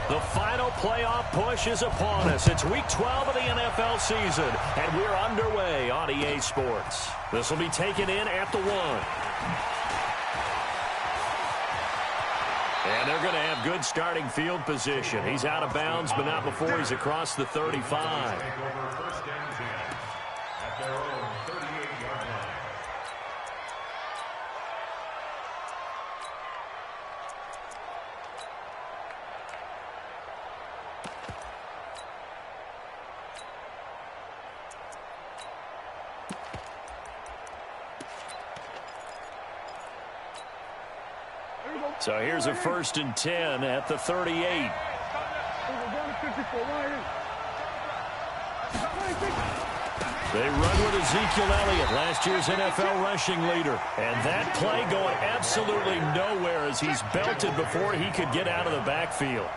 The final playoff push is upon us. It's Week 12 of the NFL season, and we're underway on EA Sports. This will be taken in at the 1. And they're going to have good starting field position. He's out of bounds, but not before he's across the 35. So here's a 1st and 10 at the 38. They run with Ezekiel Elliott, last year's NFL rushing leader. And that play going absolutely nowhere as he's belted before he could get out of the backfield.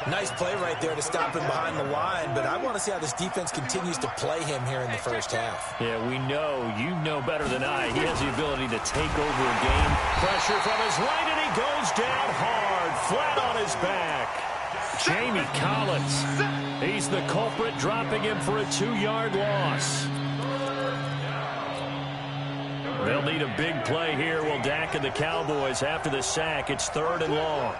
Nice play right there to stop him behind the line, but I want to see how this defense continues to play him here in the first half. Yeah, we know. You know better than I. He has the ability to take over a game. Pressure from his right, and he goes down hard, flat on his back. Jamie Collins, he's the culprit, dropping him for a 2-yard loss. They'll need a big play here. Will Dak and the Cowboys after the sack. It's 3rd and long.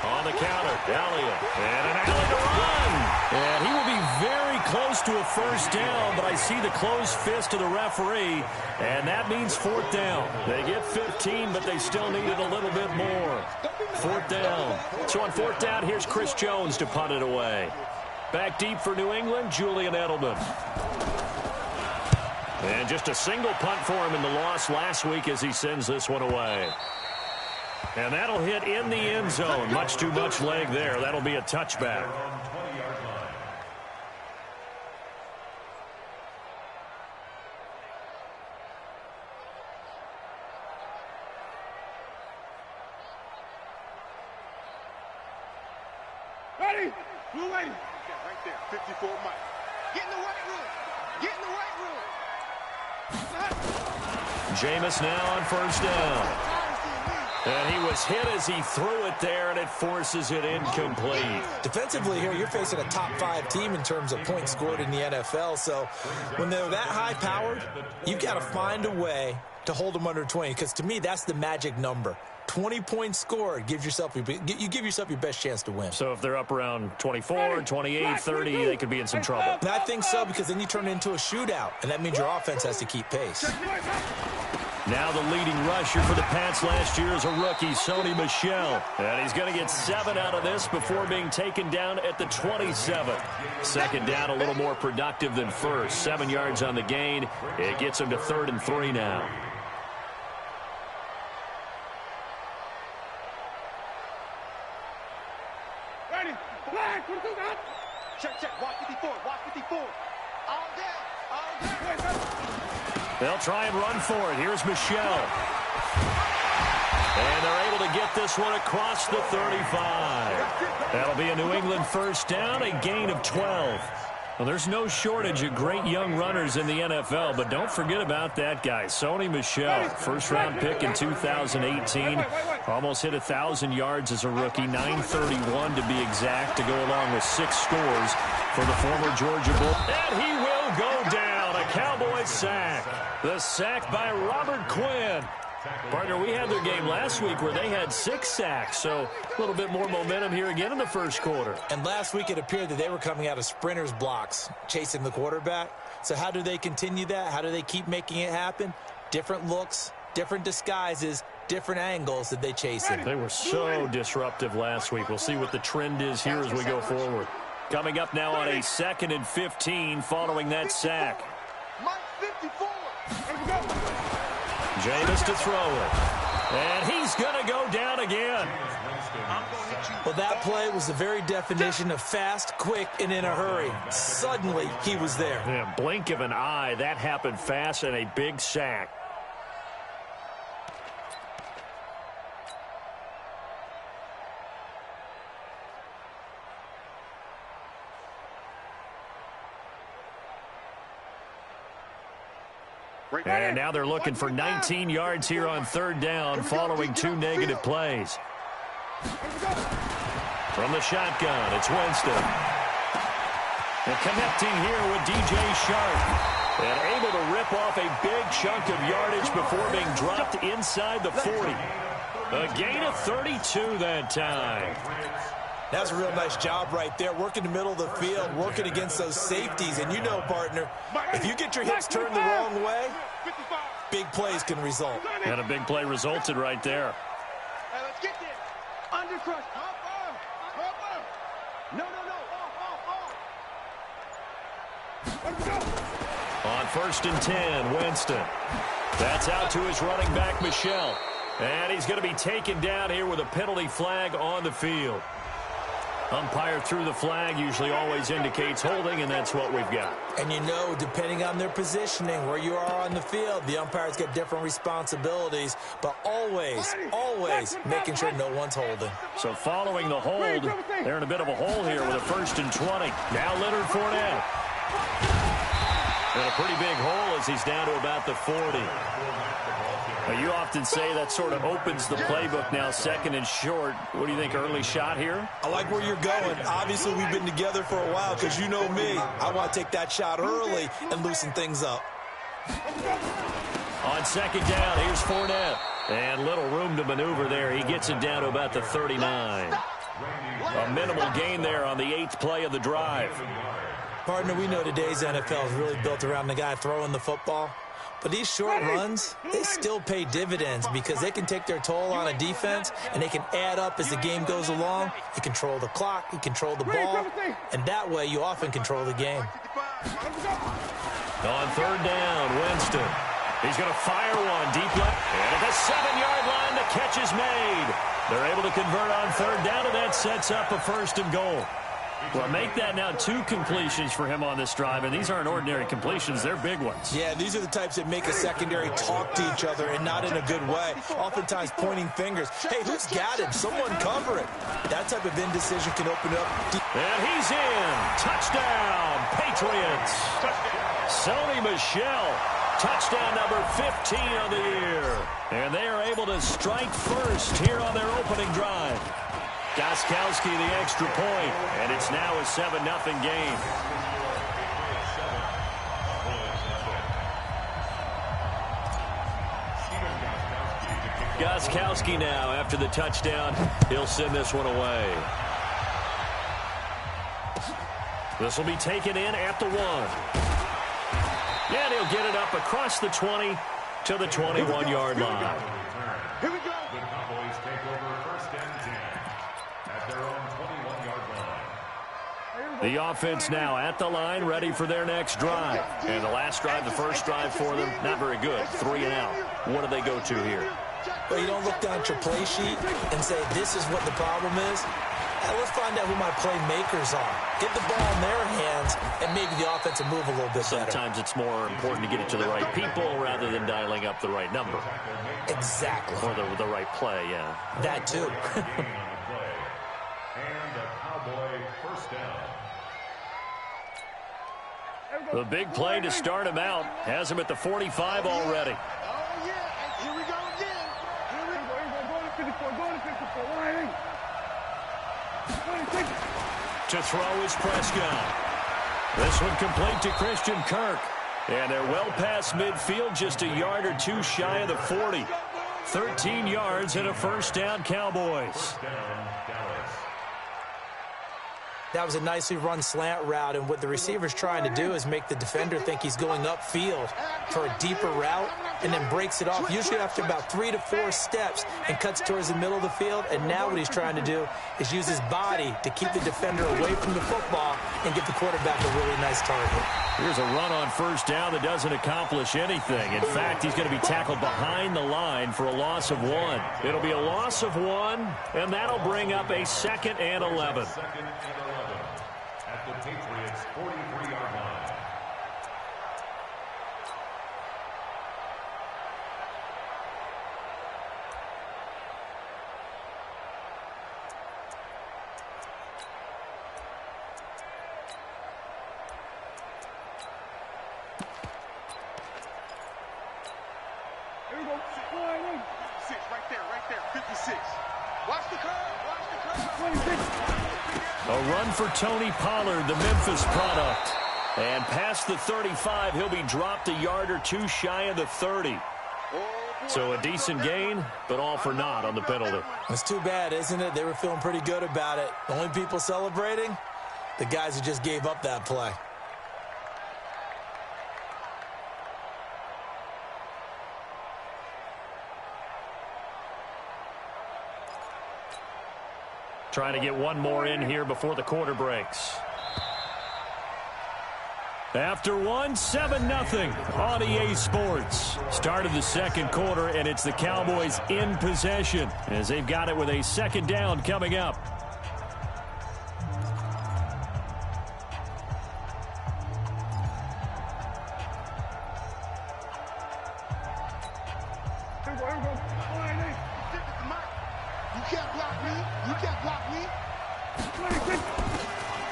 On the counter, Elliott, and an alley to run. And he will be very close to a 1st down, but I see the closed fist of the referee, and that means 4th down. They get 15, but they still needed a little bit more. 4th down. So on 4th down, here's Chris Jones to punt it away. Back deep for New England, Julian Edelman. And just a single punt for him in the loss last week as he sends this one away. And that'll hit in the end zone. Much too much leg there. That'll be a touchback. Ready? Blue lady. Right there, 54 Mike. Get in the right room. Get in the right room. Jameis now on 1st down. And he was hit as he threw it there, and it forces it incomplete. Defensively here, you're facing a top 5 team in terms of points scored in the NFL. So when they're that high-powered, you've got to find a way to hold them under 20. Because to me, that's the magic number. 20 points scored gives yourself you give yourself your best chance to win. So if they're up around 24, 28, 30, they could be in some trouble. And I think so, because then you turn it into a shootout, and that means your offense has to keep pace. Now the leading rusher for the Pats last year is a rookie, Sony Michel. And he's going to get 7 out of this before being taken down at the 27. 2nd down, a little more productive than 1st. 7 yards on the gain. It gets him to 3rd and 3 now. Ready? Flag, what do you got? Check, watch 54, watch 54. All down. They'll try and run for it. Here's Michel. And they're able to get this one across the 35. That'll be a New England 1st down, a gain of 12. Well, there's no shortage of great young runners in the NFL, but don't forget about that guy, Sony Michel. 1st-round pick in 2018. Almost hit 1,000 yards as a rookie, 931 to be exact, to go along with 6 scores for the former Georgia Bull. And he will go down. A Cowboys sack. The sack by Robert Quinn. Partner, we had their game last week where they had 6 sacks, so a little bit more momentum here again in the 1st quarter. And last week it appeared that they were coming out of sprinters blocks, chasing the quarterback. So how do they continue that? How do they keep making it happen? Different looks, different disguises, different angles that they chase it. They were so disruptive last week. We'll see what the trend is here as we go forward. Coming up now on a 2nd and 15 following that sack. Jameis to throw it. And he's going to go down again. Well, that play was the very definition of fast, quick, and in a hurry. Suddenly, he was there. Yeah, blink of an eye. That happened fast and a big sack. And now they're looking for 19 yards here on 3rd down following 2 negative plays. From the shotgun, it's Winston. And connecting here with DJ Sharp. And able to rip off a big chunk of yardage before being dropped inside the 40. A gain of 32 that time. That's a real nice job right there, working the middle of the field, working against those safeties. And you know, partner, if you get your hips turned the wrong way, big plays can result. And a big play resulted right there. Hey, let's get this. Under crush. No. Let's go. On 1st and 10, Winston. That's out to his running back, Michel. And he's going to be taken down here with a penalty flag on the field. Umpire threw the flag, usually always indicates holding, and that's what we've got. And you know, depending on their positioning, where you are on the field, the umpires get different responsibilities, but always making sure no one's holding. So following the hold, they're in a bit of a hole here with a 1st and 20. Now Leonard Fournette. And a pretty big hole as he's down to about the 40. Now, you often say that sort of opens the playbook now, 2nd and short. What do you think, early shot here? I like where you're going. Obviously, we've been together for a while because you know me. I want to take that shot early and loosen things up. On 2nd down, here's Fournette. And little room to maneuver there. He gets it down to about the 39. A minimal gain there on the 8th play of the drive. Partner, we know today's NFL is really built around the guy throwing the football. But these short runs, they still pay dividends because they can take their toll on a defense and they can add up as the game goes along. You control the clock, you control the ball, and that way you often control the game. On 3rd down, Winston. He's going to fire one deep left. And at the 7-yard line, the catch is made. They're able to convert on 3rd down, and that sets up a 1st and goal. Well, make that now 2 completions for him on this drive, and these aren't ordinary completions. They're big ones. Yeah, these are the types that make a secondary talk to each other and not in a good way. Oftentimes pointing fingers. Hey, who's got him? Someone cover it. That type of indecision can open up. And he's in. Touchdown, Patriots. Sony Michel. Touchdown number 15 on the year. And they are able to strike first here on their opening drive. Gostkowski the extra point, and it's now a 7-0 game. Gostkowski now after the touchdown. He'll send this one away. This will be taken in at the 1. And he'll get it up across the 20 to the 21-yard line. Here we go. The Cowboys take over 1st and 10 at their own 21-yard line. The offense now at the line, ready for their next drive. And the last drive, the first drive for them, not very good. 3 and out. What do they go to here? Well, you don't look down at your play sheet and say, this is what the problem is. Let's find out who my playmakers are. Get the ball in their hands, and maybe the offense will move a little bit better. Sometimes it's more important to get it to the right people rather than dialing up the right number. Exactly. Or the right play, yeah. That too. And a Cowboy 1st down. The big play to start him out has him at the 45 already. Oh, yeah. Here we go again. Here we go. Go to 54. Go to 54. To throw is Prescott. This one complete to Christian Kirk. And they're well past midfield, just a yard or 2 shy of the 40. 13 yards and a 1st down, Cowboys. That was a nicely run slant route, and what the receiver's trying to do is make the defender think he's going upfield for a deeper route and then breaks it off, usually after about 3 to 4 steps, and cuts towards the middle of the field. And now what he's trying to do is use his body to keep the defender away from the football and give the quarterback a really nice target. Here's a run on 1st down that doesn't accomplish anything. In fact, he's going to be tackled behind the line for a loss of 1. It'll be a loss of 1, and that'll bring up a 2nd and 11. At the Patriots' 43-yard line. Here we go. 6, right there, 56. A run for Tony Pollard, the Memphis product. And past the 35, he'll be dropped a yard or two shy of the 30. So a decent gain, but all for naught on the penalty. It's too bad, isn't it? They were feeling pretty good about it. The only people celebrating, the guys who just gave up that play. Trying to get one more in here before the quarter breaks. After one, 7-0 on EA Sports. Start of the second quarter, and it's the Cowboys in possession as they've got it with a second down coming up.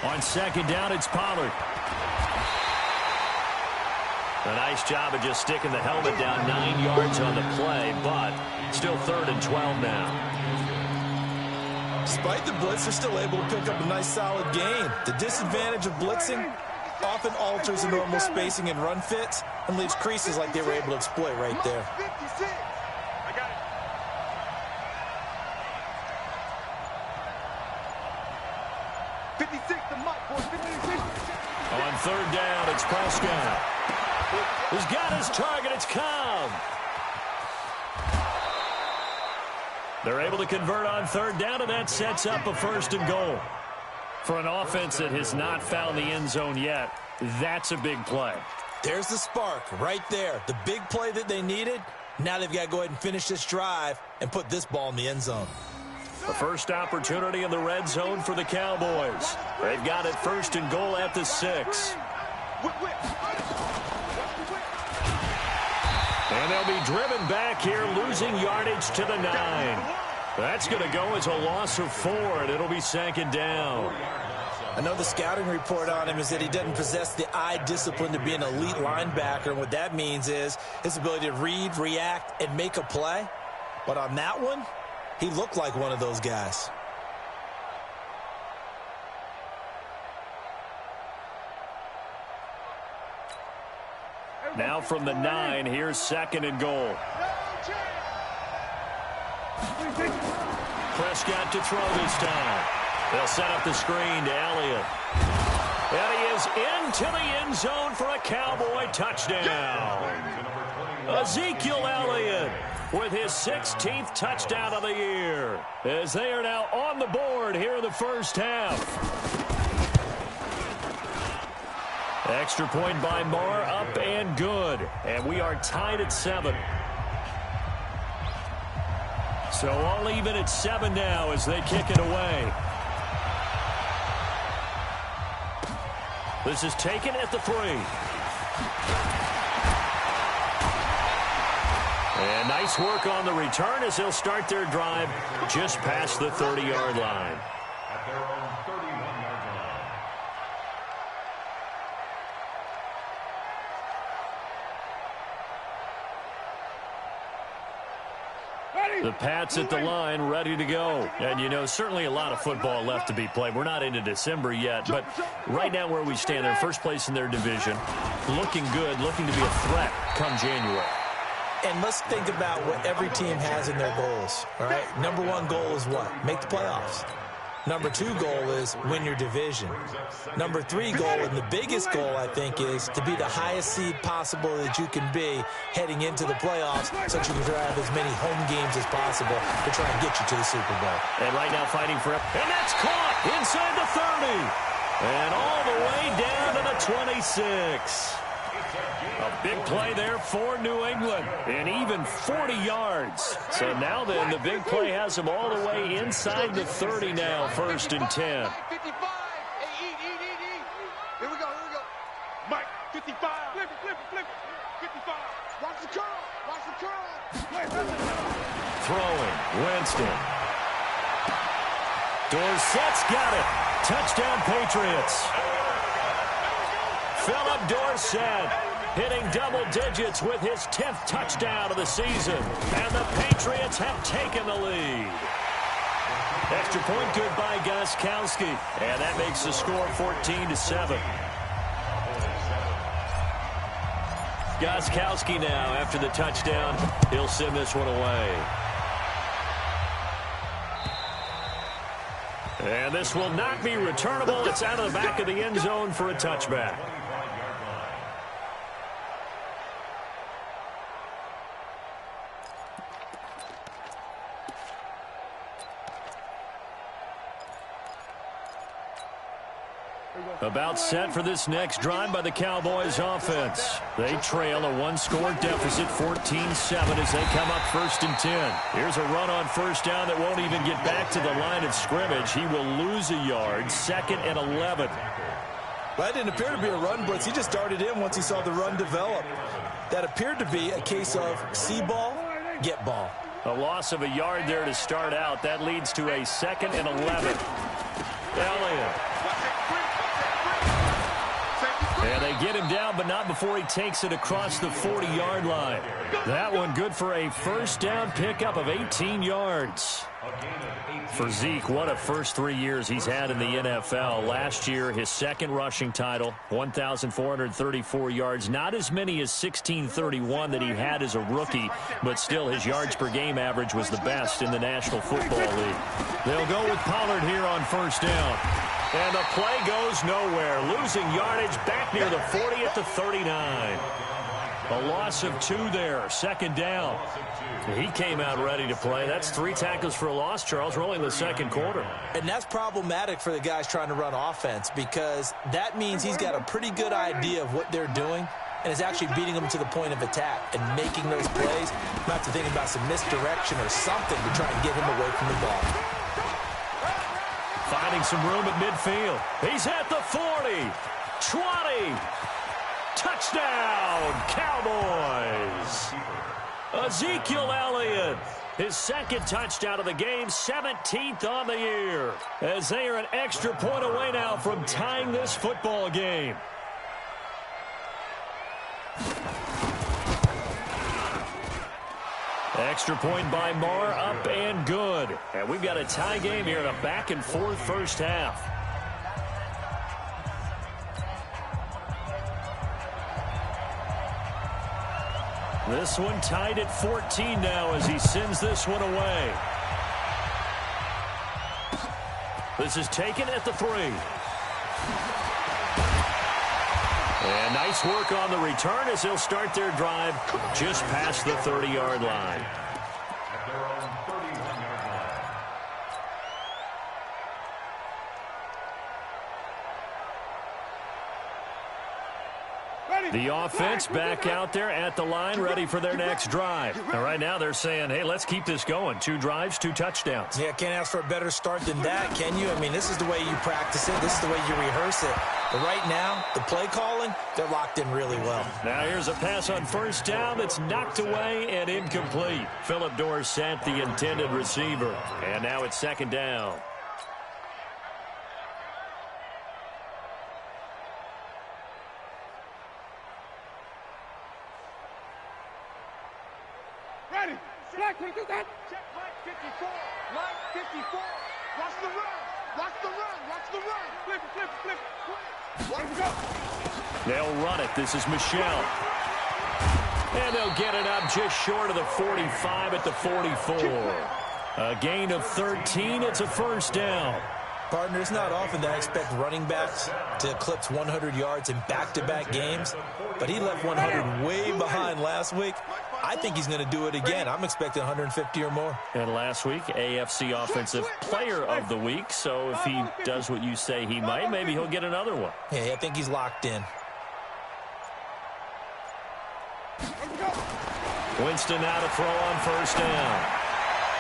On second down, it's Pollard. A nice job of just sticking the helmet down 9 yards on the play, but still 3rd and 12 now. Despite the blitz, they're still able to pick up a nice solid gain. The disadvantage of blitzing often alters the normal spacing and run fits and leaves creases like they were able to exploit right there. On third down, it's Prescott. He's got his target. It's Cobb. They're able to convert on third down, and that sets up a 1st and goal. For an offense that has not found the end zone yet, that's a big play. There's the spark right there. The big play that they needed. Now they've got to go ahead and finish this drive and put this ball in the end zone. The first opportunity in the red zone for the Cowboys. They've got it 1st and goal at the 6. And they'll be driven back here, losing yardage to the 9. That's going to go as a loss of 4, and it'll be 2nd down. I know the scouting report on him is that he doesn't possess the eye discipline to be an elite linebacker. And what that means is his ability to read, react, and make a play. But on that one, he looked like one of those guys. Now from the 9, here's 2nd and goal. Prescott to throw this time. They'll set up the screen to Elliott. And he is into the end zone for a Cowboy touchdown. Ezekiel Elliott with his 16th touchdown of the year, as they are now on the board here in the first half. Extra point by Marr, up and good. And we are tied at 7. So all even at 7 now as they kick it away. This is taken at the 3. And nice work on the return as they'll start their drive just past the 30-yard line. At their own 31-yard line. The Pats at the line, ready to go. And, you know, certainly a lot of football left to be played. We're not into December yet, but right now where we stand, they're first place in their division, looking good, looking to be a threat come January. And let's think about what every team has in their goals, all right? Number 1 goal is what? Make the playoffs. Number 2 goal is win your division. Number 3 goal, and the biggest goal, I think, is to be the highest seed possible that you can be heading into the playoffs so that you can drive as many home games as possible to try and get you to the Super Bowl. And right now fighting for it. And that's caught inside the 30. And all the way down to the 26. A big play there for New England, and even 40 yards. So now then, the big play has them all the way inside the 30 now, 1st and 10. 55. Here we go. Mike, 55. Flip it. 55. Watch the curl. Throwing, Winston. Dorsett's got it. Touchdown, Patriots. Philip Dorsett hitting double digits with his 10th touchdown of the season. And the Patriots have taken the lead. Extra point good by Gostkowski. And that makes the score 14-7. Gostkowski now after the touchdown. He'll send this one away. And this will not be returnable. It's out of the back of the end zone for a touchback. About set for this next drive by the Cowboys offense. They trail a one-score deficit, 14-7, as they come up 1st and 10. Here's a run on first down that won't even get back to the line of scrimmage. He will lose a yard, 2nd and 11. Well, that didn't appear to be a run blitz. He just darted in once he saw the run develop. That appeared to be a case of see ball, get ball. A loss of a yard there to start out. That leads to a 2nd and 11. Elliott. And they get him down, but not before he takes it across the 40-yard line. That one good for a first down pickup of 18 yards. For Zeke, what a first 3 years he's had in the NFL. Last year, his 2nd rushing title, 1,434 yards. Not as many as 1,631 that he had as a rookie, but still his yards per game average was the best in the National Football League. They'll go with Pollard here on first down. And the play goes nowhere. Losing yardage back near the 40 at the 39. A loss of 2 there. 2nd down. He came out ready to play. That's 3 tackles for a loss, Charles. We're only in the 2nd quarter. And that's problematic for the guys trying to run offense because that means he's got a pretty good idea of what they're doing and is actually beating them to the point of attack and making those plays. You have to think about some misdirection or something to try and get him away from the ball. Finding some room at midfield. He's at the 40, 20. Touchdown, Cowboys. Ezekiel Elliott, his 2nd touchdown of the game, 17th on the year. As they are an extra point away now from tying this football game. Extra point by Marr, up and good. And we've got a tie game here in a back-and-forth first half. This one tied at 14 now as he sends this one away. This is taken at the 3. And nice work on the return as they'll start their drive just past the 30-yard line. At their own 31-yard line. The offense back out there at the line, ready for their next drive. And right now they're saying, hey, let's keep this going. 2 drives, 2 touchdowns. Yeah, can't ask for a better start than that, can you? I mean, this is the way you practice it. This is the way you rehearse it. But right now, the play calling, they're locked in really well. Now here's a pass on first down that's knocked away and incomplete. Phillip Dorsett, the intended receiver. And now it's 2nd down. Ready. Select. Check line 54. Line 54. Watch the run. Watch the run. Watch the run. Flip. Let's go. They'll run it. This is Michelle. And they'll get it up just short of the 45 at the 44. A gain of 13. It's a first down. Partner, it's not often that I expect running backs to eclipse 100 yards in back-to-back games, but he left 100 way behind last week. I think he's going to do it again. I'm expecting 150 or more. And last week, AFC Offensive Player of the Week. So if he does what you say he might, maybe he'll get another one. Yeah, I think he's locked in. Winston now to throw on first down.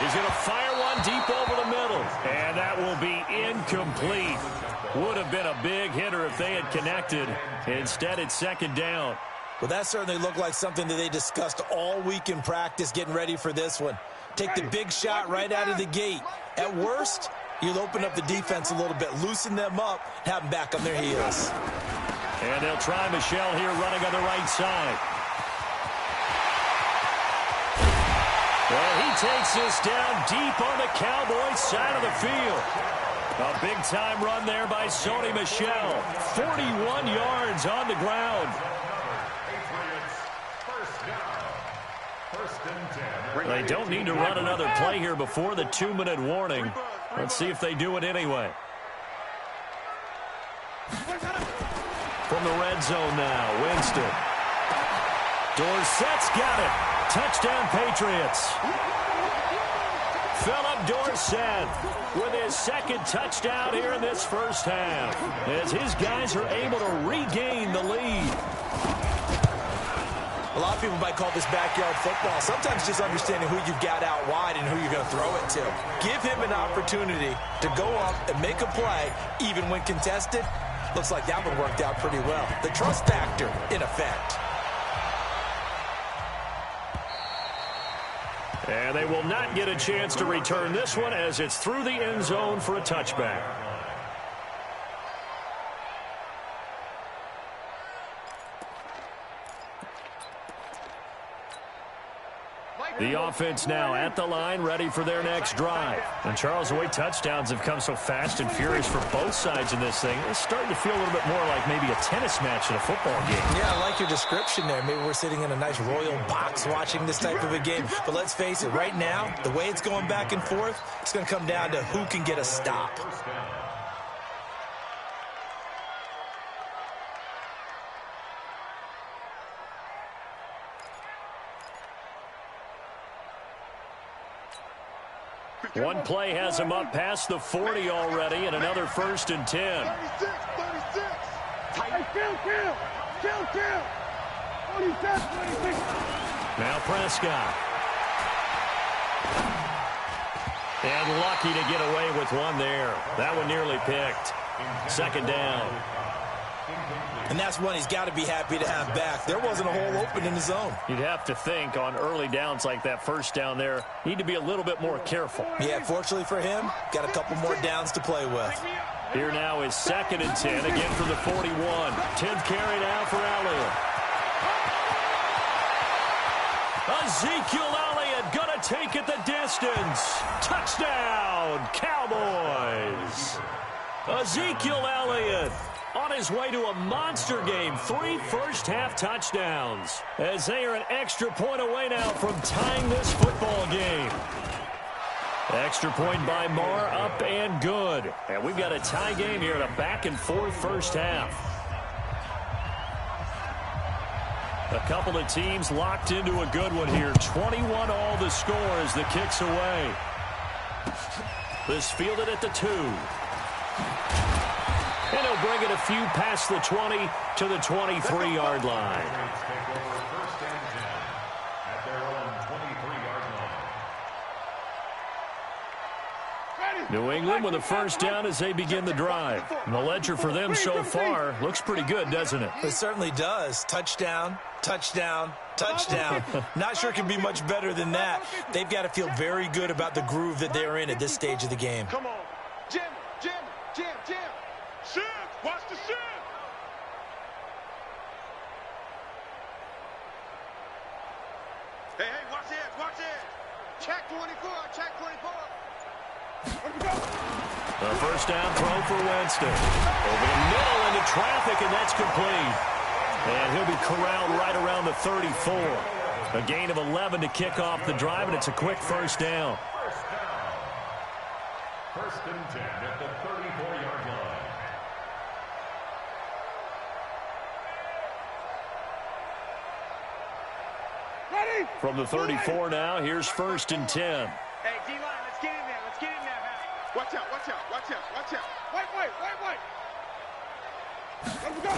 He's going to fire one deep over the middle. And that will be incomplete. Would have been a big hitter if they had connected. Instead, it's 2nd down. Well, that certainly looked like something that they discussed all week in practice, getting ready for this one. Take the big shot right out of the gate. At worst, you'll open up the defense a little bit, loosen them up, have them back on their heels. And they'll try Michelle here running on the right side. Well, he he takes this down deep on the Cowboys side of the field. A big-time run there by Sony Michel. 41 yards on the ground. They don't need to run another play here before the 2-minute warning. Let's see if they do it anyway. From the red zone now, Winston. Dorsett's got it. Touchdown, Patriots. Philip Dorsett with his second touchdown here in this first half, as his guys are able to regain the lead. A lot of people might call this backyard football. Sometimes just understanding who you've got out wide and who you're going to throw it to. Give him an opportunity to go up and make a play, even when contested. Looks like that one worked out pretty well. The trust factor in effect. And they will not get a chance to return this one as it's through the end zone for a touchback. The offense now at the line, ready for their next drive. And Charles, the way touchdowns have come so fast and furious for both sides in this thing, it's starting to feel a little bit more like maybe a tennis match in a football game. Yeah, I like your description there. Maybe we're sitting in a nice royal box watching this type of a game. But let's face it, right now, the way it's going back and forth, it's going to come down to who can get a stop. One play has him up past the 40 already, and another 1st and 10. 36. Hey, kill. 26. Now Prescott. And lucky to get away with one there. That one nearly picked. 2nd down. And that's one he's got to be happy to have back. There wasn't a hole open in the zone. You'd have to think on early downs like that 1st down there, need to be a little bit more careful. Yeah, fortunately for him, got a couple more downs to play with. Here now is 2nd and 10, again from the 41. 10th carry now for Elliott. Ezekiel Elliott going to take it the distance. Touchdown, Cowboys. Ezekiel Elliott on his way to a monster game. 3 first-half touchdowns, as they are an extra point away now from tying this football game. Extra point by Marr, up and good. And we've got a tie game here in a back-and-forth first half. A couple of teams locked into a good one here. 21 all the score as the kick's away. This fielded at the 2. And he'll bring it a few past the 20 to the 23-yard line. New England with a 1st down as they begin the drive. And the ledger for them so far looks pretty good, doesn't it? It certainly does. Touchdown, touchdown, touchdown. Not sure it can be much better than that. They've got to feel very good about the groove that they're in at this stage of the game. Come on. Jam. Shift. Watch the shift. Hey, watch it. Check 24. The 1st down throw for Winston. Over the middle into traffic, and that's complete. And he'll be corralled right around the 34. A gain of 11 to kick off the drive, and it's a quick 1st down. 1st and 10 at the 34-yard line. Ready? From the 34 now, here's 1st and 10. Hey, D-line, let's get in there. Watch out. Wait. Let him go.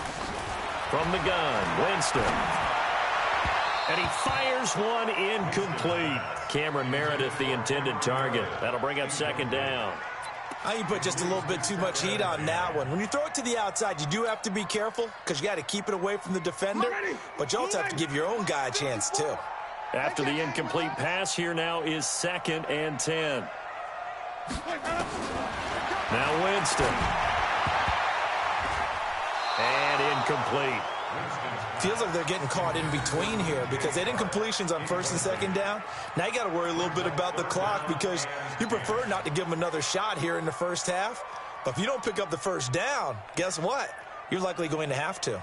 From the gun, Winston. And he fires one incomplete. Cameron Meredith, the intended target. That'll bring up 2nd down. I think you put just a little bit too much heat on that one. When you throw it to the outside, you do have to be careful because you got to keep it away from the defender. But you also have to give your own guy a chance, too. After the incomplete pass, here now is 2nd and 10. Now Winston. And incomplete. Feels like they're getting caught in between here because they didn't completions on first and second down. Now you got to worry a little bit about the clock because you prefer not to give them another shot here in the first half. But if you don't pick up the first down, guess what? You're likely going to have to.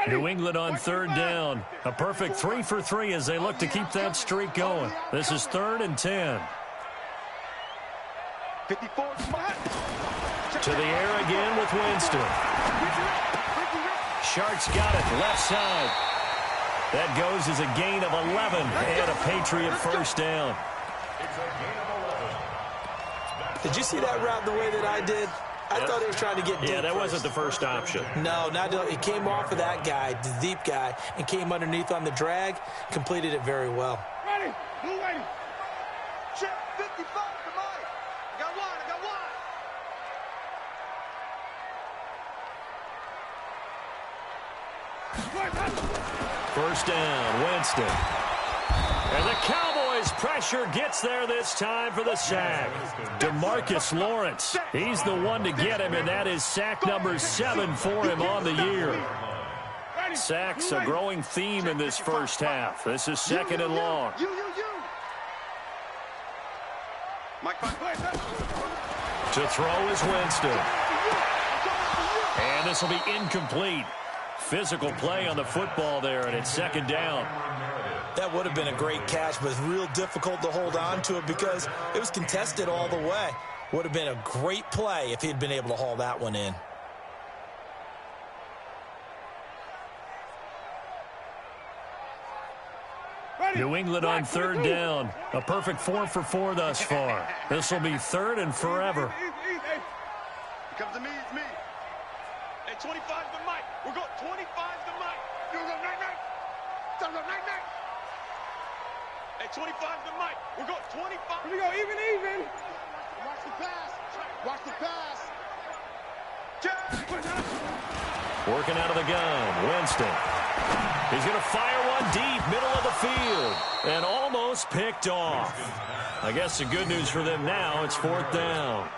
New England on third down. A perfect 3 for 3 as they look to keep that streak going. This is 3rd and 10. 54 spot. To the air again with Winston. Sharks got it left side. That goes as a gain of 11 and a Patriot first down. Did you see that route the way that I did? I thought he was trying to get deep. Yeah, that first. wasn't the first option. No, it came off of that guy, the deep guy, and came underneath on the drag, completed it very well. Ready. Blue ready. Check 55 to Mike. I got one. First down, Winston. And the Cowboys' pressure gets there this time for the sack. DeMarcus Lawrence, he's the one to get him, and that is sack number 7 for him on the year. Sacks a growing theme in this first half. This is 2nd and long. To throw is Winston. And this will be incomplete. Physical play on the football there, and it's 2nd down. That would have been a great catch, but it's real difficult to hold on to it because it was contested all the way. Would have been a great play if he'd been able to haul that one in. New England on third down. A perfect 4 for 4 thus far. This will be 3rd and forever. Here comes to me, it's me. Hey, 25 to Mike. We're going 25 to Mike. You go night-night. Tell them night-night. Hey, 25 to Mike. We're going 25. Here we go, even. Watch the pass. Watch the pass. Working out of the gun, Winston. He's going to fire one deep, middle of the field, and almost picked off. I guess the good news for them now, it's 4th down.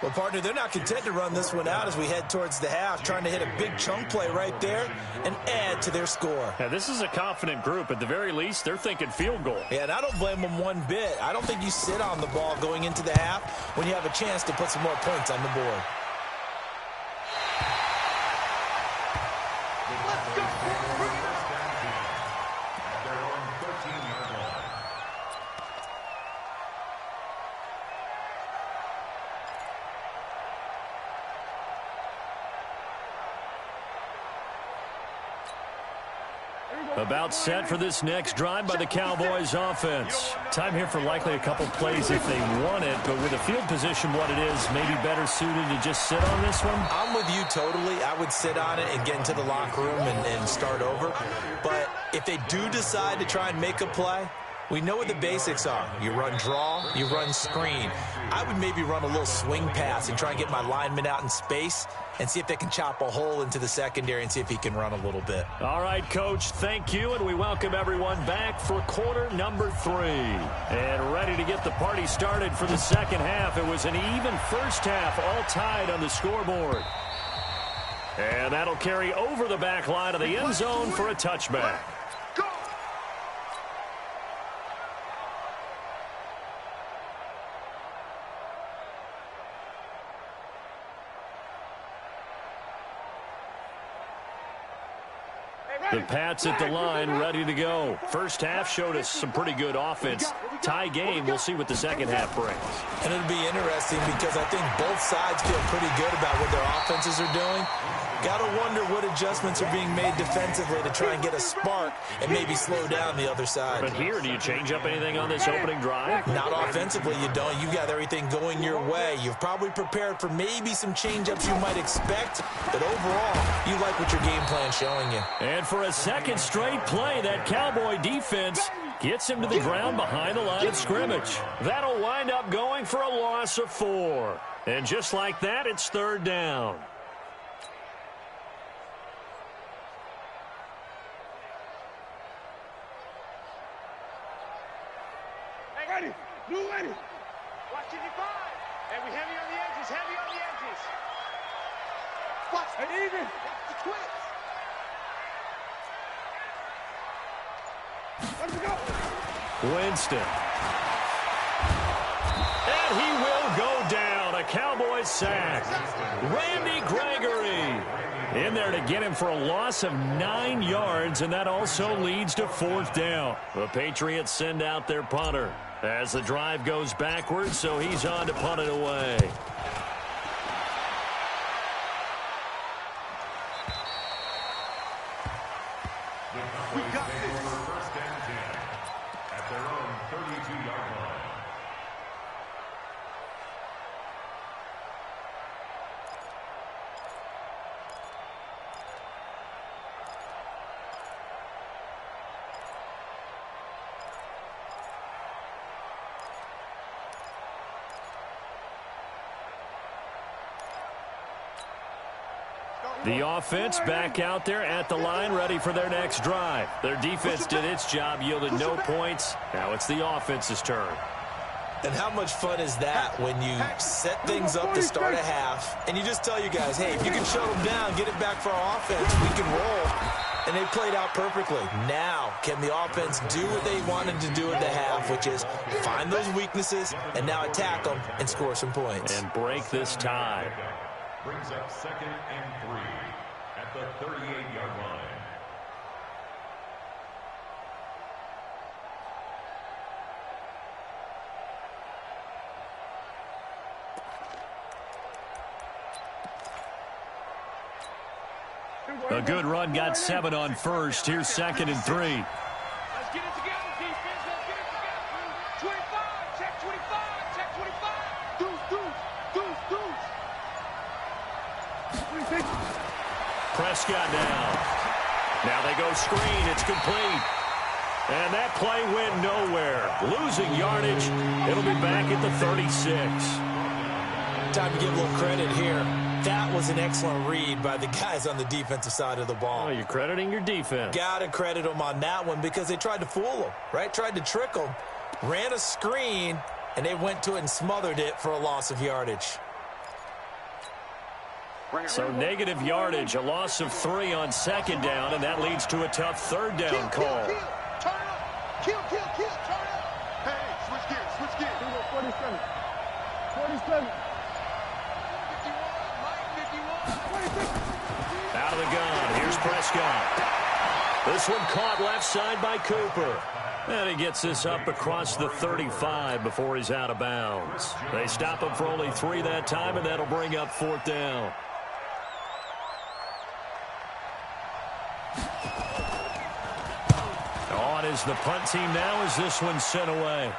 Well, partner, they're not content to run this one out as we head towards the half, trying to hit a big chunk play right there and add to their score. Yeah, this is a confident group. At the very least, they're thinking field goal. Yeah, and I don't blame them one bit. I don't think you sit on the ball going into the half when you have a chance to put some more points on the board. About set for this next drive by the Cowboys offense. Time here for likely a couple plays if they want it, but with the field position what it is, maybe better suited to just sit on this one? I'm with you totally. I would sit on it and get into the locker room and start over. But if they do decide to try and make a play, we know what the basics are. You run draw, you run screen. I would maybe run a little swing pass and try and get my lineman out in space and see if they can chop a hole into the secondary and see if he can run a little bit. All right, Coach, thank you, and we welcome everyone back for quarter number 3. And ready to get the party started for the second half. It was an even first half, all tied on the scoreboard. And that'll carry over the back line of the end zone for a touchback. The Pats at the line, ready to go. First half showed us some pretty good offense. Tie game, we'll see what the second half brings. And it'll be interesting because I think both sides feel pretty good about what their offenses are doing. Got to wonder what adjustments are being made defensively to try and get a spark and maybe slow down the other side. But here, do you change up anything on this opening drive? Not offensively, you don't. You've got everything going your way. You've probably prepared for maybe some change-ups you might expect, but overall, you like what your game plan's showing you. And for a second straight play, that Cowboy defense gets him to the ground behind the line of scrimmage. That'll wind up going for a loss of 4. And just like that, it's 3rd down. twins. Watch. Hey, even. Watch the twins. Let's go. Winston. And he will go down. A Cowboys sack. Randy Gregory in there to get him for a loss of 9 yards, and that also leads to 4th down. The Patriots send out their punter as the drive goes backwards, so he's on to punt it away. We got this. First and 10 at their own 32-yard line. The offense back out there at the line, ready for their next drive. Their defense did its job, yielded no points. Now it's the offense's turn. And how much fun is that when you set things up to start a half, and you just tell you guys, hey, if you can shut them down, get it back for our offense, we can roll. And they played out perfectly. Now, can the offense do what they wanted to do at the half, which is find those weaknesses and now attack them and score some points. And break this tie. Brings up 2nd and 3 at the 38-yard line. A good run got 7 on first. Here's 2nd and 3. Let's get it together, defense. Let's get it together. 25, check 25, check 25. Deuce. Prescott down. Now they go screen. It's complete. And that play went nowhere. Losing yardage. It'll be back at the 36. Time to give a little credit here. That was an excellent read by the guys on the defensive side of the ball. Oh, you're crediting your defense. Got to credit them on that one because they tried to fool them, right? Tried to trick them. Ran a screen, and they went to it and smothered it for a loss of yardage. So negative yardage, a loss of 3 on 2nd down, and that leads to a tough 3rd down call. Kill. Turn up. Kill. Turn up. Hey, switch gears. 47. 47. Out of the gun. Here's Prescott. This one caught left side by Cooper. And he gets this up across the 35 before he's out of bounds. They stop him for only 3 that time, and that'll bring up 4th down. On is the punt team now as this one's sent away.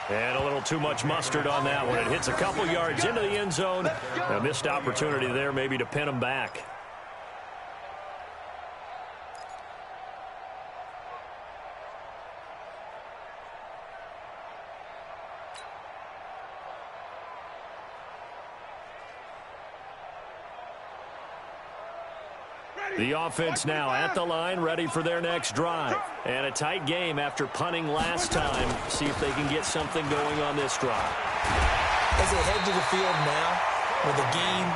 And a little too much mustard on that one. It hits a couple yards into the end zone. A missed opportunity there maybe to pin them back. The offense now at the line, ready for their next drive. And a tight game after punting last time. See if they can get something going on this drive. As they head to the field now, with the game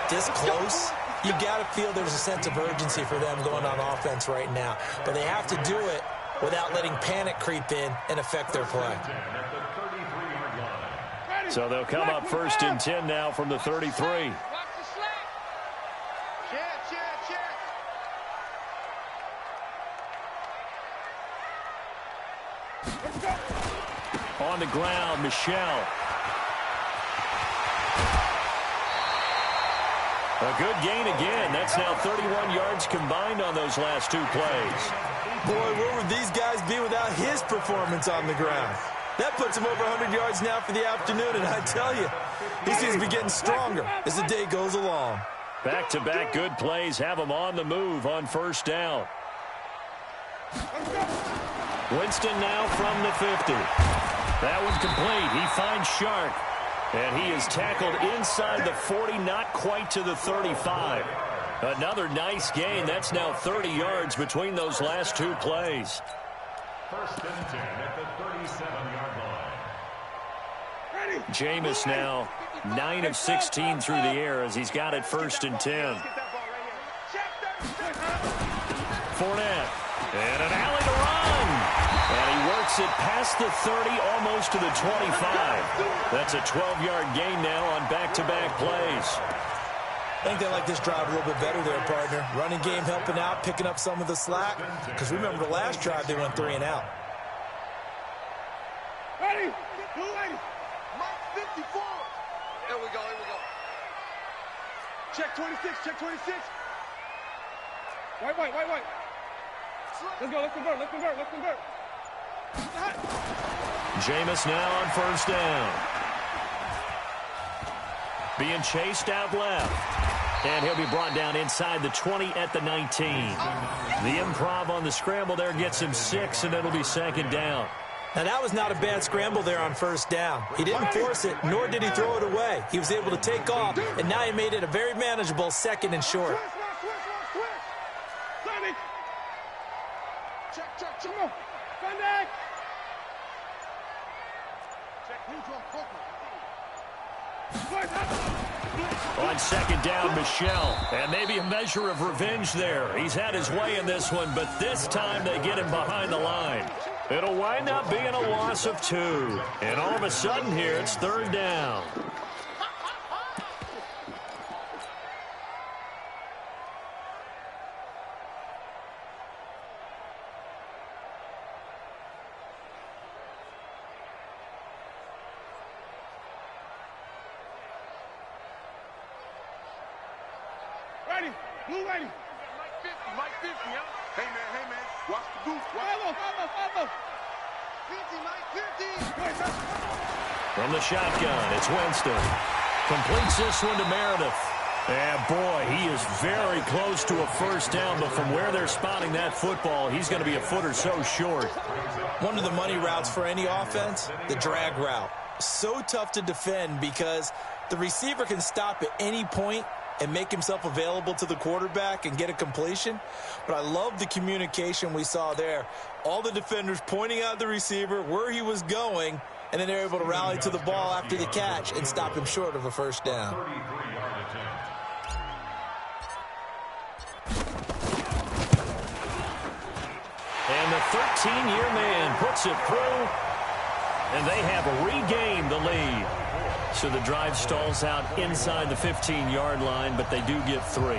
this close, you got to feel there's a sense of urgency for them going on offense right now. But they have to do it without letting panic creep in and affect their play. So they'll come up 1st and 10 now from the 33. On the ground, Michelle. A good gain again. That's now 31 yards combined on those last 2 plays. Boy, where would these guys be without his performance on the ground? That puts him over 100 yards now for the afternoon, and I tell you, he seems to be getting stronger as the day goes along. Back-to-back good plays have him on the move on 1st down. Winston now from the 50. That one's complete. He finds Shark. And he is tackled inside the 40, not quite to the 35. Another nice gain. That's now 30 yards between those last 2 plays. 1st and 10 at the 37-yard line. Jameis now 9 of 16 through the air as he's got it 1st and 10. Fournette. And an alley to run. And he works it past the 30, almost to the 25. That's a 12-yard gain now on back-to-back plays. I think they like this drive a little bit better there, partner. Running game helping out, picking up some of the slack. Because remember the last drive, they went 3 and out. Ready? Blue lady. Mike 54. Here we go, here we go. Check 26, check 26. White. Let's go, let's convert. Jameis now on 1st down. Being chased out left. And he'll be brought down inside the 20 at the 19. The improv on the scramble there gets him 6, and it'll be 2nd down. Now, that was not a bad scramble there on 1st down. He didn't force it, nor did he throw it away. He was able to take off, and now he made it a very manageable 2nd and short. Check. Come on. Come back. On 2nd down, Michelle. And maybe a measure of revenge there. He's had his way in this one, but this time they get him behind the line. It'll wind up being a loss of 2. And all of a sudden here, it's 3rd down. Ready? Blue ready. Mike 50, huh? Hey, man. Watch the boot. Follow. 50, Mike 50. From the shotgun, it's Winston. Completes this one to Meredith. And boy, he is very close to a 1st down, but from where they're spotting that football, he's going to be a foot or so short. One of the money routes for any offense, the drag route. So tough to defend because the receiver can stop at any point and make himself available to the quarterback and get a completion. But I love the communication we saw there. All the defenders pointing out the receiver, where he was going, and then they're able to rally to the ball after the catch and stop him short of a 1st down. And the 13-year man puts it through, and they have regained the lead. So the drive stalls out inside the 15-yard line, but they do get 3.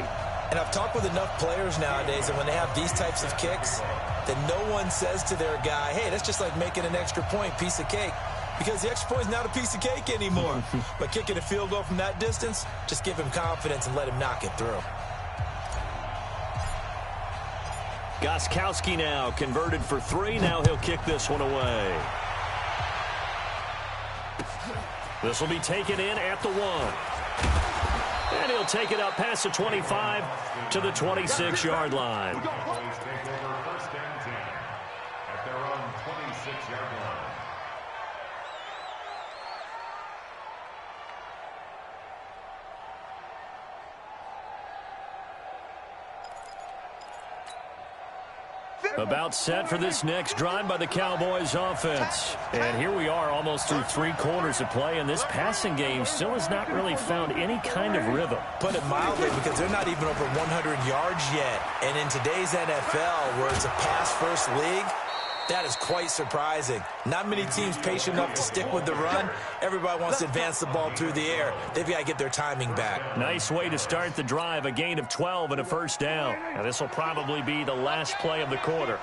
And I've talked with enough players nowadays that when they have these types of kicks, that no one says to their guy, hey, that's just like making an extra point, piece of cake. Because the extra point is not a piece of cake anymore. But kicking a field goal from that distance, just give him confidence and let him knock it through. Gostkowski now converted for 3. Now he'll kick this one away. This will be taken in at the 1. And he'll take it up past the 25 to the 26-yard line. Boys take over 1st and 10 at their own 26-yard line. About set for this next drive by the Cowboys offense. And here we are almost through 3 quarters of play, and this passing game still has not really found any kind of rhythm. Put it mildly, because they're not even over 100 yards yet. And in today's NFL, where it's a pass-first league, that is quite surprising. Not many teams patient enough to stick with the run. Everybody wants to advance the ball through the air. They've got to get their timing back. Nice way to start the drive, a gain of 12 and a 1st down. Now this will probably be the last play of the quarter.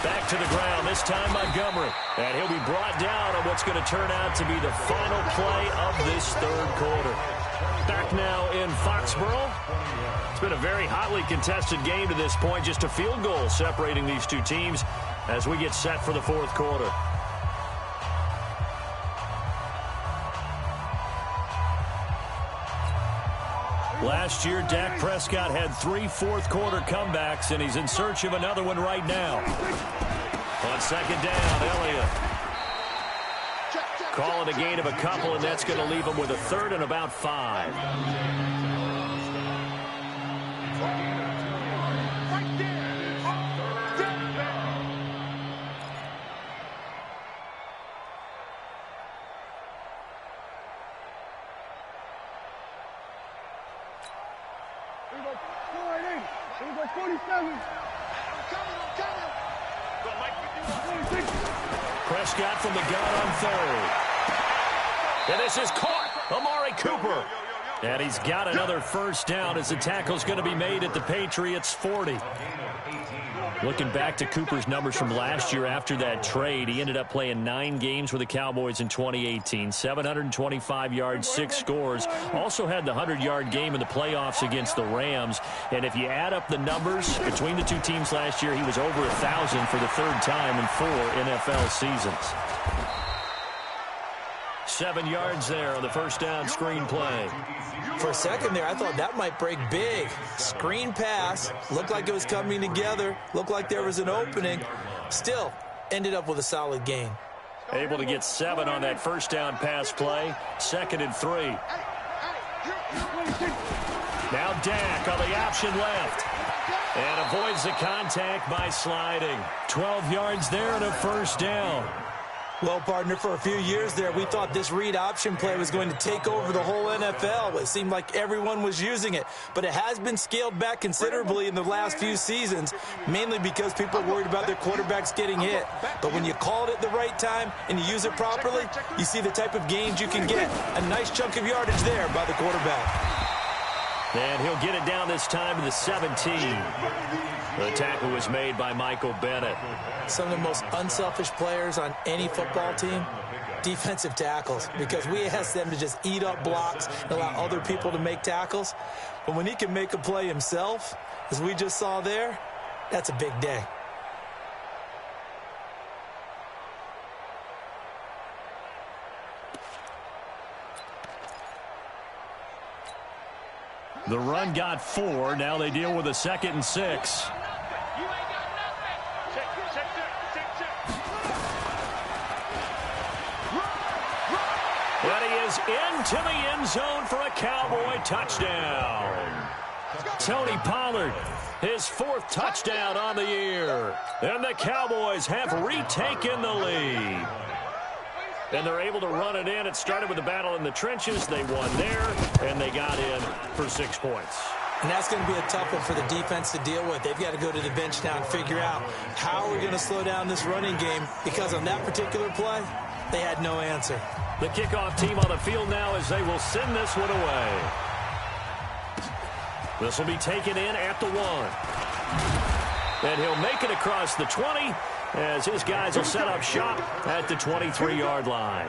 Back to the ground, this time Montgomery. And he'll be brought down on what's going to turn out to be the final play of this 3rd quarter. Back now in Foxborough. It's been a very hotly contested game to this point. Just a field goal separating these two teams as we get set for the 4th quarter. Last year, Dak Prescott had 3 4th-quarter comebacks, and he's in search of another one right now. On 2nd down, Elliott. Call it a gain of a couple, and that's going to leave him with a 3rd and about 5. Here we go, 47. I'm coming. Go, Mike, 51. Prescott from the gun on third. And this is caught. Amari Cooper. And he's got another first down as the tackle's going to be made at the Patriots' 40. Looking back to Cooper's numbers from last year after that trade, he ended up playing 9 games with the Cowboys in 2018. 725 yards, 6 scores. Also had the 100-yard game in the playoffs against the Rams. And if you add up the numbers between the two teams last year, he was over 1,000 for the third time in 4 NFL seasons. 7 yards there on the first down screen play. For a second there, I thought that might break big. Screen pass. Looked like it was coming together. Looked like there was an opening. Still, ended up with a solid gain. Able to get 7 on that first down pass play. 2nd and 3. Now Dak on the option left. And avoids the contact by sliding. 12 yards there and a first down. Well, partner, for a few years there, we thought this read option play was going to take over the whole NFL. It seemed like everyone was using it, but it has been scaled back considerably in the last few seasons, mainly because people are worried about their quarterbacks getting hit. But when you call it at the right time and you use it properly, you see the type of gains you can get. A nice chunk of yardage there by the quarterback. And he'll get it down this time to the 17. The tackle was made by Michael Bennett. Some of the most unselfish players on any football team, defensive tackles, because we ask them to just eat up blocks and allow other people to make tackles. But when he can make a play himself, as we just saw there, that's a big day. The run got 4. Now they deal with a 2nd and 6. And he is into the end zone for a Cowboy touchdown. Tony Pollard, his 4th touchdown on the year. And the Cowboys have retaken the lead. And they're able to run it in. It started with a battle in the trenches. They won there, and they got in for 6 points. And that's going to be a tough one for the defense to deal with. They've got to go to the bench now and figure out how we're going to slow down this running game, because on that particular play, they had no answer. The kickoff team on the field now as they will send this one away. This will be taken in at the 1. And he'll make it across the 20 as his guys will set up shop at the 23-yard line.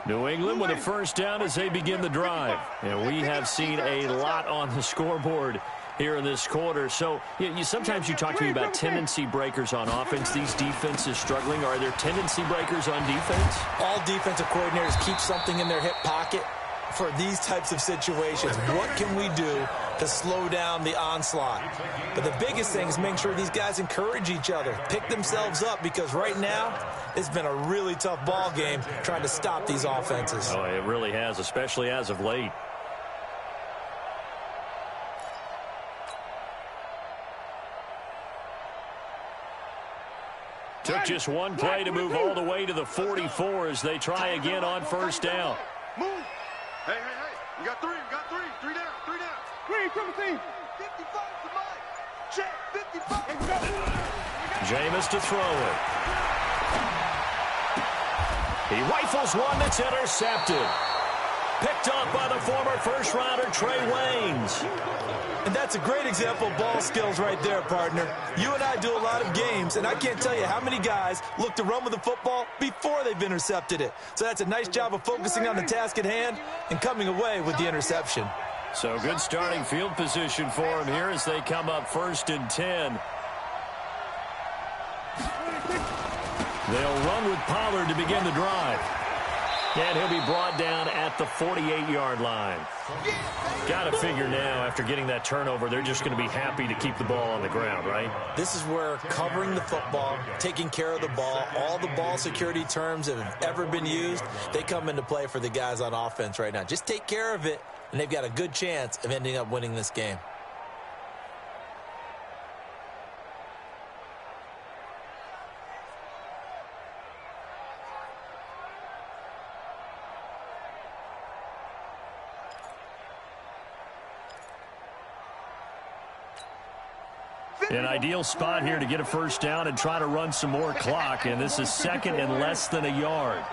New England with a first down as they begin the drive. And we have seen a lot on the scoreboard here in this quarter. So sometimes you talk to me about tendency breakers on offense. These defenses struggling. Are there tendency breakers on defense? All defensive coordinators keep something in their hip pocket for these types of situations. What can we do to slow down the onslaught? But the biggest thing is making sure these guys encourage each other, pick themselves up, because right now it's been a really tough ball game trying to stop these offenses. Oh, it really has, especially as of late. Took just one play to move all the way to the 44 as they try again on first down. Move. Hey. You got 3. Three down. 17. 55 to mine. Check. 55. Jameis to throw it. He rifles one that's intercepted. Picked up by the former first-rounder Trey Waynes. And that's a great example of ball skills right there, partner. You and I do a lot of games, and I can't tell you how many guys look to run with the football before they've intercepted it. So that's a nice job of focusing on the task at hand and coming away with the interception. So good starting field position for him here as they come up 1st and 10. They'll run with Pollard to begin the drive. And he'll be brought down at the 48-yard line. Got to figure now, after getting that turnover, they're just going to be happy to keep the ball on the ground, right? This is where covering the football, taking care of the ball, all the ball security terms that have ever been used, they come into play for the guys on offense right now. Just take care of it, and they've got a good chance of ending up winning this game. An ideal spot here to get a first down and try to run some more clock, and this is second and less than a yard.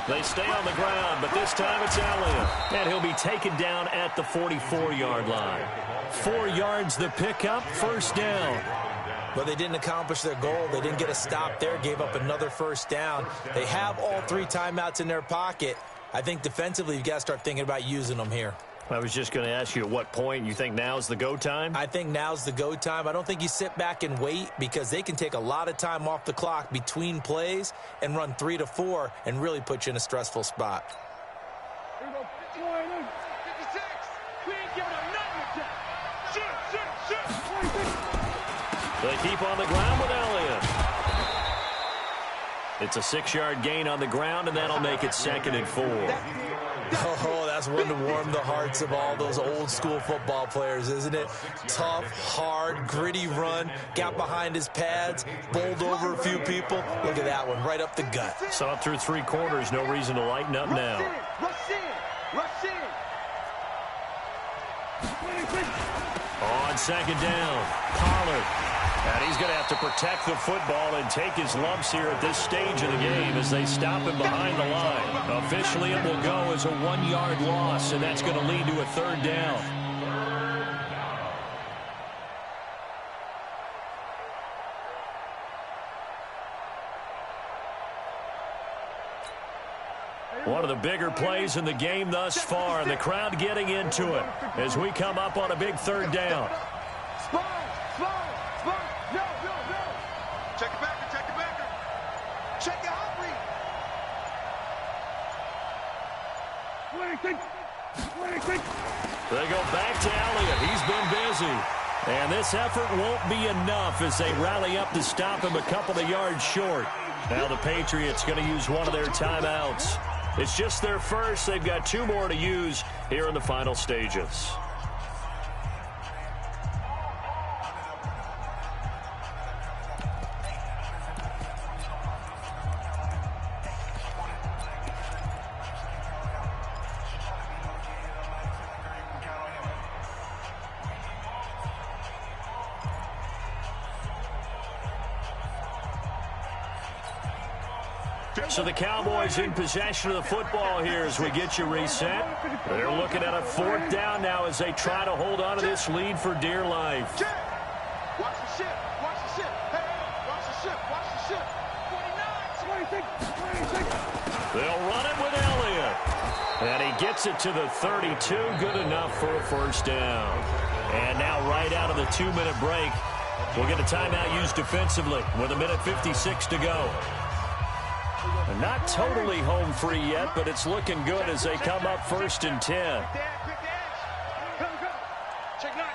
They stay on the ground, but this time it's Elliott, and he'll be taken down at the 44-yard line. 4 yards the pickup, first down. But they didn't accomplish their goal. They didn't get a stop there, gave up another first down. They have all 3 timeouts in their pocket. I think defensively you've got to start thinking about using them here. I was just going to ask you at what point you think now's the go time? I think now's the go time. I don't think you sit back and wait because they can take a lot of time off the clock between plays and run 3 to 4 and really put you in a stressful spot. Here we go. 56. We ain't giving them nothing to check. Shoot. They keep on the ground with Elliott. It's a 6-yard gain on the ground, and that'll make it second and 4. Oh, that's one to warm the hearts of all those old-school football players, isn't it? Tough, hard, gritty run, got behind his pads, bowled over a few people. Look at that one, right up the gut. Saw it through 3 quarters, no reason to lighten up now. Rush in. On second down, Pollard. And he's going to have to protect the football and take his lumps here at this stage of the game as they stop him behind the line. Officially, it will go as a 1-yard loss, and that's going to lead to a 3rd down. One of the bigger plays in the game thus far, and the crowd getting into it as we come up on a big 3rd down. Check it back. Check it out, read. 26. They go back to Elliott. He's been busy. And this effort won't be enough as they rally up to stop him a couple of yards short. Now the Patriots going to use one of their timeouts. It's just their first. They've got 2 more to use here in the final stages. So the Cowboys in possession of the football here as we get you reset. They're looking at a 4th down now as they try to hold on to this lead for dear life. Watch the ship. Hey, watch the ship. 26. They'll run it with Elliott. And he gets it to the 32. Good enough for a first down. And now right out of the 2-minute break, we'll get a timeout used defensively with 1:56 to go. Not totally home free yet, but it's looking good as they come up 1st and 10. Quick edge. Come. Check 9.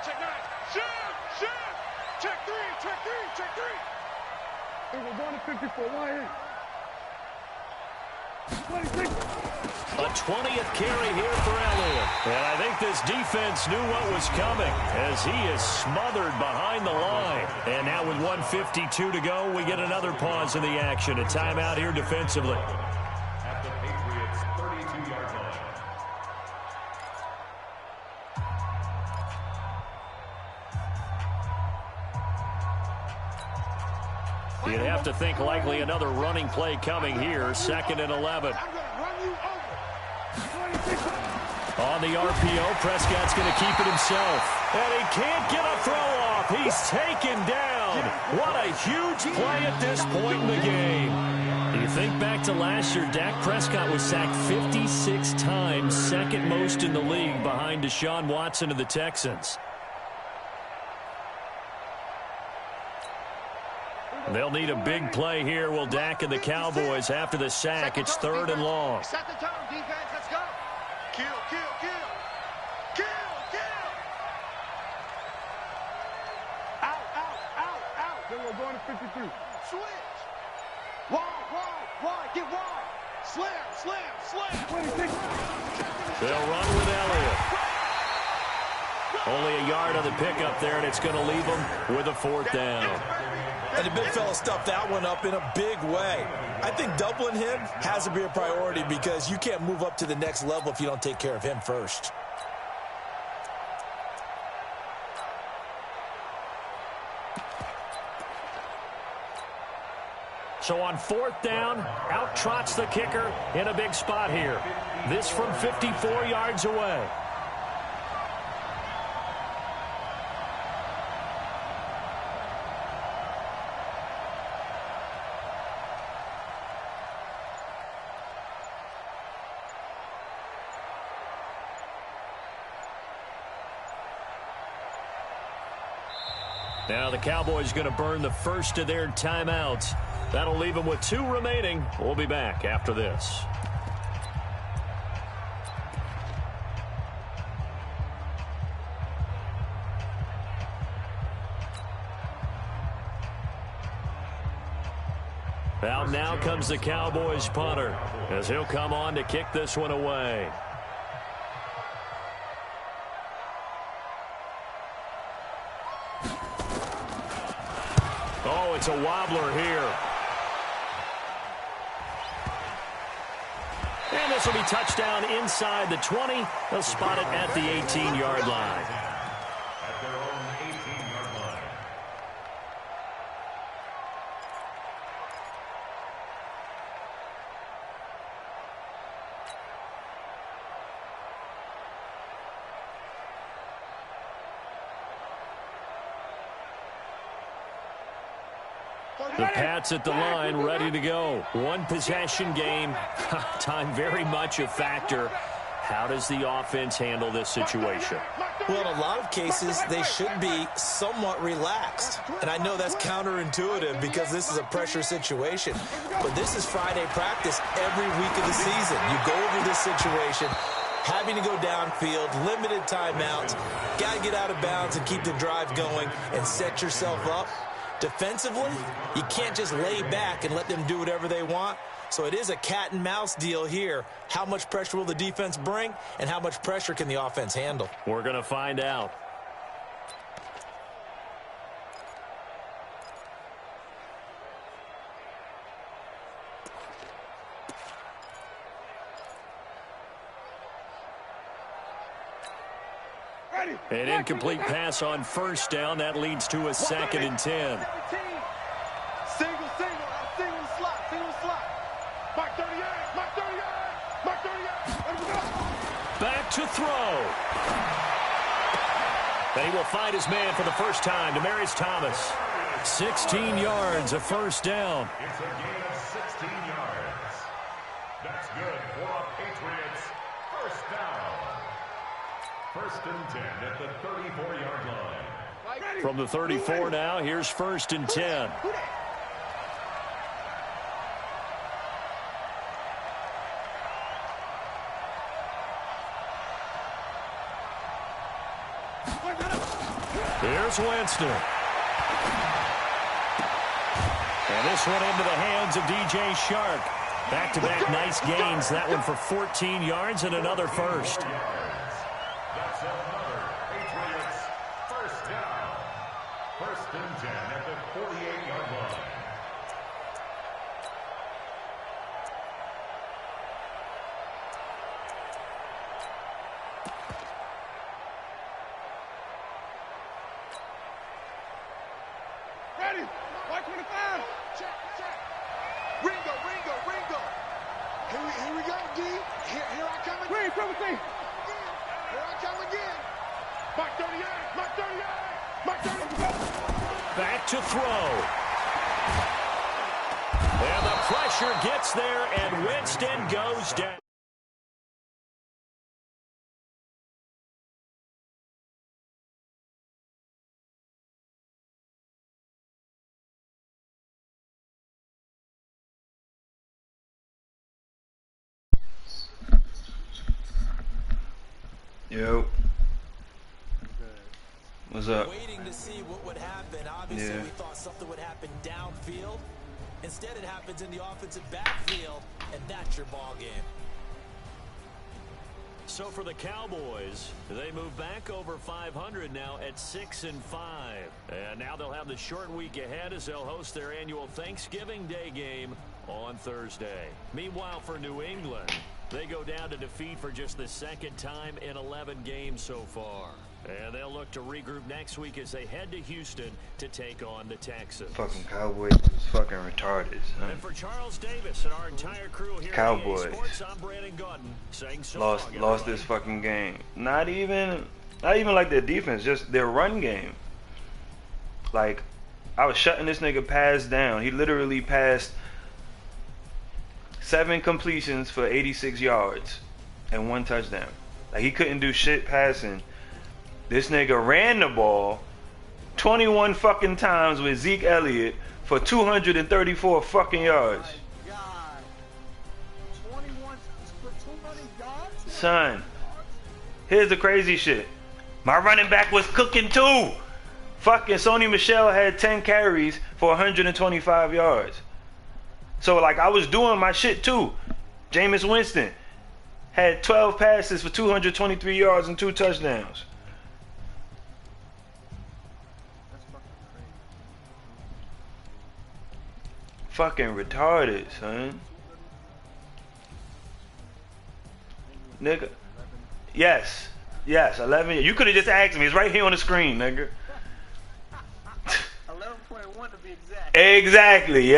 Shoot. Check 3. Here we're going to 54. Why here? 26. A 20th carry here for Elliott. And I think this defense knew what was coming as he is smothered behind the line. And now with 1:52 to go, we get another pause in the action. A timeout here defensively. At the Patriots' 32-yard line. You'd have to think likely another running play coming here. 2nd and 11. I'm going to run you over. 26. On the RPO, Prescott's going to keep it himself. And he can't get a throw off. He's taken down. What a huge play at this point in the game. You think back to last year, Dak Prescott was sacked 56 times, 2nd most in the league behind Deshaun Watson of the Texans. They'll need a big play here, will Dak and the Cowboys after the sack. It's 3rd and long. Set the tone, defense. Let's go. Kill. Out. Then we're going to 52. Switch. Wide. Get wide. Slam, slam, slam. They'll run with Elliott. Only a yard on the pickup there, and it's going to leave them with a 4th down. And the big fella stuffed that one up in a big way. I think doubling him has to be a priority because you can't move up to the next level if you don't take care of him first. So on 4th down, out trots the kicker in a big spot here. This from 54 yards away. Now the Cowboys going to burn the first of their timeouts. That'll leave them with 2 remaining. We'll be back after this. Out now comes the Cowboys punter as he'll come on to kick this one away. Oh, it's a wobbler here. And this will be touchdown inside the 20. They'll spot it at the 18-yard line. At their own 18-yard line. The Pats at the line, ready to go. One possession game. Time very much a factor. How does the offense handle this situation? Well, in a lot of cases, they should be somewhat relaxed. And I know that's counterintuitive because this is a pressure situation. But this is Friday practice every week of the season. You go over this situation, having to go downfield, limited timeouts, got to get out of bounds and keep the drive going and set yourself up. Defensively, you can't just lay back and let them do whatever they want. So it is a cat and mouse deal here. How much pressure will the defense bring, and how much pressure can the offense handle? We're going to find out. An incomplete pass on first down. That leads to a 2nd and 10. Single, slot. Mark 38, Mark 38, Mark 38. Back to throw. And he will find his man for the first time. Demaryius Thomas. 16 yards, a first down. It's a gain of 16 yards. That's good for a Patriots first down. 1st and 10 at the 34-yard line. From the 34 now, here's 1st and 10. Here's Winston. And this one into the hands of DJ Shark. Back-to-back nice gains. That one for 14 yards and another first. That's another Patriots first down. 1st and 10 at the 48-yard line. Ready. White 25. Check. Ringo. Here we go, D. Here I come again. Green, triple C. Here I come again. Mark 38, Mark 38, Mark 38. Back to throw. And the pressure gets there, and Winston goes down. Yo. What's up? Waiting to see what would happen. Obviously, we thought something would happen downfield. Instead, it happens in the offensive backfield, and that's your ball game. So for the Cowboys, they move back over 500 now at 6-5. And now they'll have the short week ahead as they'll host their annual Thanksgiving Day game on Thursday. Meanwhile, for New England, they go down to defeat for just the second time in 11 games so far. And they'll look to regroup next week as they head to Houston to take on the Texans. Fucking Cowboys is fucking retarded, son. And for Charles Davis and our entire crew here Cowboys at EA Sports, I'm Brandon Gutton saying so lost this fucking game. Not even like their defense, just their run game. Like, I was shutting this nigga pass down. He literally passed 7 completions for 86 yards and 1 touchdown. Like, he couldn't do shit passing. This nigga ran the ball 21 fucking times with Zeke Elliott for 234 fucking yards. God. 21 for 200 yards? Son, here's the crazy shit. My running back was cooking too. Fucking Sony Michel had 10 carries for 125 yards. So, like, I was doing my shit too. Jameis Winston had 12 passes for 223 yards and 2 touchdowns. Fucking retarded, son. Nigga. Yes, 11. You could have just asked me. It's right here on the screen, nigga. 11.1 to be exact. Exactly, yeah.